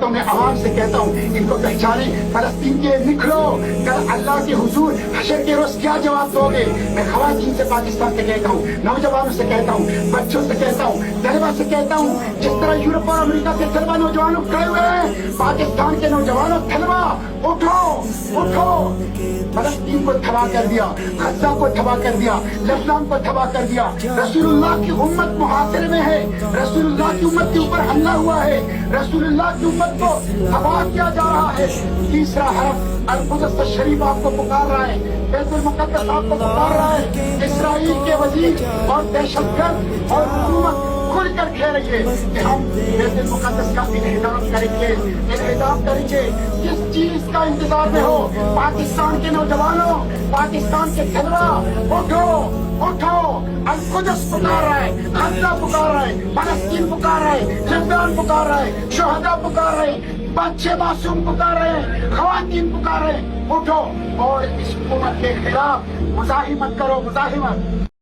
تو میں عوام سے کہتا ہوں ان کو پہچانے، فلسطین کے نکلو، کل اللہ کے حضور حشر کے روز کیا جواب دو گے؟ میں خواتین سے پاکستان سے کہتا ہوں، نوجوانوں سے کہتا ہوں، بچوں سے کہتا ہوں، طلبا سے کہتا ہوں، جس طرح یورپ اور امریکہ کے طلبا نوجوانوں کھڑے ہوئے ہیں، پاکستان کے نوجوانوں طلبا اٹھو اٹھو۔ فلسطین کو تباہ کر دیا، غزہ کو تباہ کر دیا، لبنان کو تباہ کر دیا، رسول اللہ کی امت محاصرے میں ہے، رسول اللہ کی امت کے اوپر حملہ ہوا ہے، رسول اللہ کی امت کو تباہ کیا جا رہا ہے۔ تیسرا حرف القدس شریف آپ کو پکار رہا ہے، بیت المقدس آپ کو پکار رہا ہے۔ اسرائیل کے وزیر اور دہشت گرد اور حکومت کھل کر کہہ رہی ہے کہ ہم بیت المقدس کا انہدام کریں گے، انہدام کریں گے۔ کس چیز کا انتظار میں ہو؟ پاکستان کے نوجوانوں، پاکستان کے طلبا اٹھو اٹھو۔ القدس پکار رہا ہے، غزہ پکار رہا ہے، فلسطین پکار رہا ہے، لبنان پکار رہا ہے، شہداء پکار رہے ہیں، بچے معصوم پکار رہے ہیں، خواتین پکار رہے ہیں۔ اٹھو اور اس حکومت کے خلاف مزاحمت کرو، مزاحمت۔